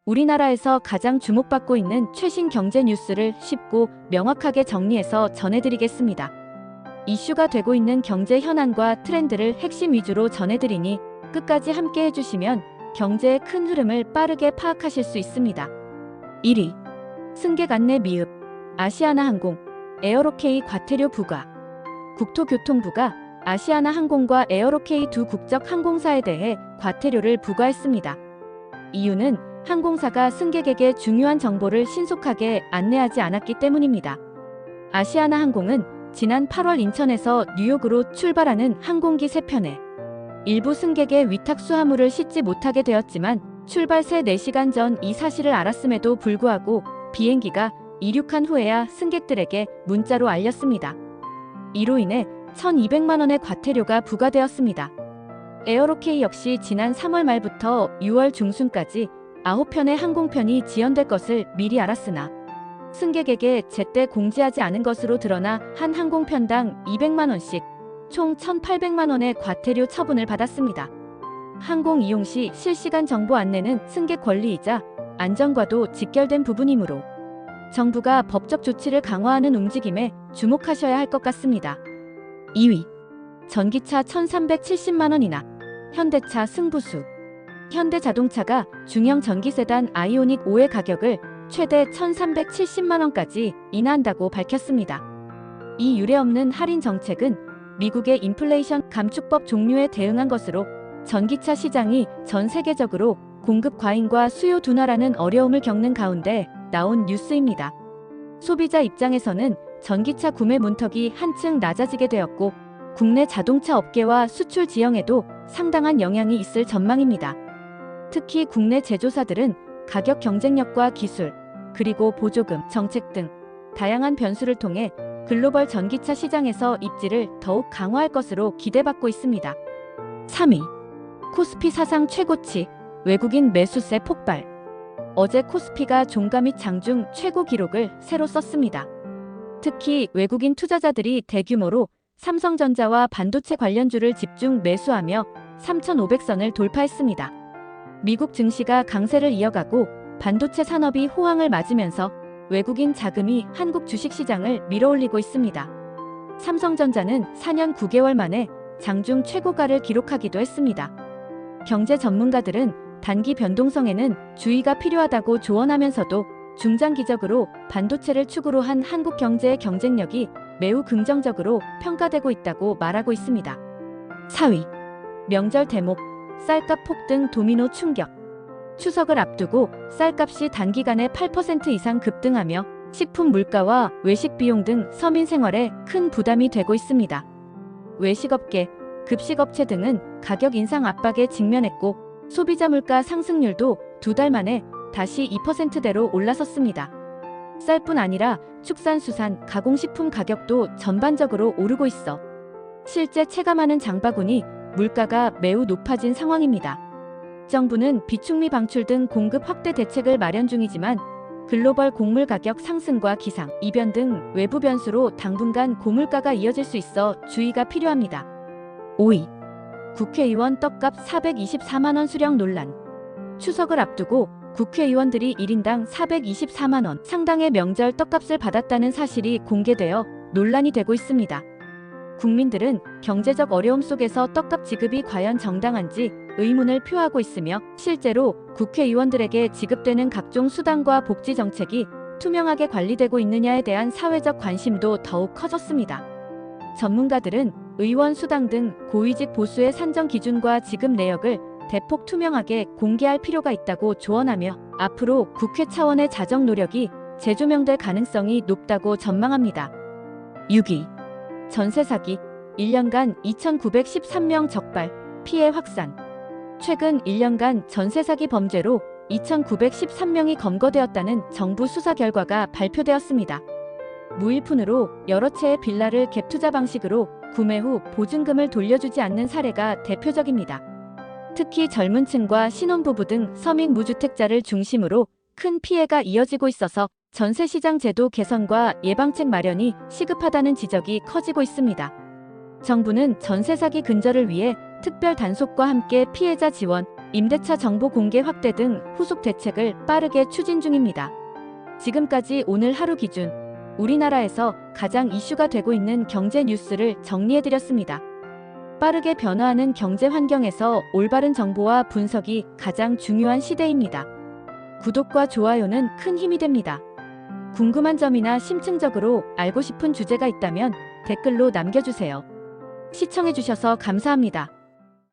우리나라에서 가장 주목받고 있는 최신 경제 뉴스를 쉽고 명확하게 정리해서 전해드리겠습니다. 이슈가 되고 있는 경제 현안과 트렌드를 핵심 위주로 전해드리니 끝까지 함께 해주시면 경제의 큰 흐름을 빠르게 파악하실 수 있습니다. 1위. 승객 안내 미흡. 아시아나항공, 에어로케이 과태료 부과. 국토교통부가 아시아나항공과 에어로케이 두 국적 항공사에 대해 과태료를 부과했습니다. 이유는 항공사가 승객에게 중요한 정보를 신속하게 안내하지 않았기 때문입니다. 아시아나항공은 지난 8월 인천에서 뉴욕으로 출발하는 항공기 3편에 일부 승객의 위탁 수화물을 싣지 못하게 되었지만 출발 새 4시간 전 이 사실을 알았음에도 불구하고 비행기가 이륙한 후에야 승객들에게 문자로 알렸습니다. 이로 인해 1,200만 원의 과태료가 부과되었습니다. 에어로케이 역시 지난 3월 말부터 6월 중순까지 9편의 항공편이 지연될 것을 미리 알았으나 승객에게 제때 공지하지 않은 것으로 드러나 한 항공편당 200만 원씩 총 1,800만 원의 과태료 처분을 받았습니다. 항공 이용 시 실시간 정보 안내는 승객 권리이자 안전과도 직결된 부분이므로 정부가 법적 조치를 강화하는 움직임에 주목하셔야 할 것 같습니다. 2위. 전기차 1,370만 원이나. 현대차 승부수. 현대자동차가 중형 전기 세단 아이오닉 5의 가격을 최대 1,370만 원까지 인하한다고 밝혔습니다. 이 유례없는 할인 정책은 미국의 인플레이션 감축법 종료에 대응한 것으로 전기차 시장이 전 세계적으로 공급 과잉과 수요 둔화라는 어려움을 겪는 가운데 나온 뉴스입니다. 소비자 입장에서는 전기차 구매 문턱이 한층 낮아지게 되었고 국내 자동차 업계와 수출 지형에도 상당한 영향이 있을 전망입니다. 특히 국내 제조사들은 가격 경쟁력과 기술, 그리고 보조금, 정책 등 다양한 변수를 통해 글로벌 전기차 시장에서 입지를 더욱 강화할 것으로 기대받고 있습니다. 3위. 코스피 사상 최고치, 외국인 매수세 폭발. 어제 코스피가 종가 및 장중 최고 기록을 새로 썼습니다. 특히 외국인 투자자들이 대규모로 삼성전자와 반도체 관련주를 집중 매수하며 3,500선을 돌파했습니다. 미국 증시가 강세를 이어가고 반도체 산업이 호황을 맞으면서 외국인 자금이 한국 주식시장을 밀어올리고 있습니다. 삼성전자는 4년 9개월 만에 장중 최고가를 기록하기도 했습니다. 경제 전문가들은 단기 변동성에는 주의가 필요하다고 조언하면서도 중장기적으로 반도체를 축으로 한 한국 경제의 경쟁력이 매우 긍정적으로 평가되고 있다고 말하고 있습니다. 4위. 명절 대목, 쌀값 폭등 도미노 충격. 추석을 앞두고 쌀값이 단기간에 8% 이상 급등하며 식품 물가와 외식 비용 등 서민 생활에 큰 부담이 되고 있습니다. 외식업계, 급식업체 등은 가격 인상 압박에 직면했고 소비자 물가 상승률도 2달 만에 다시 2%대로 올라섰습니다. 쌀뿐 아니라 축산수산, 가공식품 가격도 전반적으로 오르고 있어 실제 체감하는 장바구니 물가가 매우 높아진 상황입니다. 정부는 비축미 방출 등 공급 확대 대책을 마련 중이지만 글로벌 곡물 가격 상승과 기상, 이변 등 외부 변수로 당분간 고물가가 이어질 수 있어 주의가 필요합니다. 5위. 국회의원 떡값 424만 원 수령 논란. 추석을 앞두고 국회의원들이 1인당 424만 원 상당의 명절 떡값을 받았다는 사실이 공개되어 논란이 되고 있습니다. 국민들은 경제적 어려움 속에서 떡값 지급이 과연 정당한지 의문을 표하고 있으며 실제로 국회의원들에게 지급되는 각종 수당과 복지 정책이 투명하게 관리되고 있느냐에 대한 사회적 관심도 더욱 커졌습니다. 전문가들은 의원 수당 등 고위직 보수의 산정 기준과 지급 내역을 대폭 투명하게 공개할 필요가 있다고 조언하며 앞으로 국회 차원의 자정 노력이 재조명될 가능성이 높다고 전망합니다. 6위. 전세 사기, 1년간 2,913명 적발, 피해 확산. 최근 1년간 전세 사기 범죄로 2,913명이 검거되었다는 정부 수사 결과가 발표되었습니다. 무일푼으로 여러 채의 빌라를 갭 투자 방식으로 구매 후 보증금을 돌려주지 않는 사례가 대표적입니다. 특히 젊은 층과 신혼부부 등 서민 무주택자를 중심으로 큰 피해가 이어지고 있어서 전세시장 제도 개선과 예방책 마련이 시급하다는 지적이 커지고 있습니다. 정부는 전세 사기 근절을 위해 특별 단속과 함께 피해자 지원, 임대차 정보 공개 확대 등 후속 대책을 빠르게 추진 중입니다. 지금까지 오늘 하루 기준 우리나라에서 가장 이슈가 되고 있는 경제 뉴스를 정리해드렸습니다. 빠르게 변화하는 경제 환경에서 올바른 정보와 분석이 가장 중요한 시대입니다. 구독과 좋아요는 큰 힘이 됩니다. 궁금한 점이나 심층적으로 알고 싶은 주제가 있다면 댓글로 남겨주세요. 시청해주셔서 감사합니다.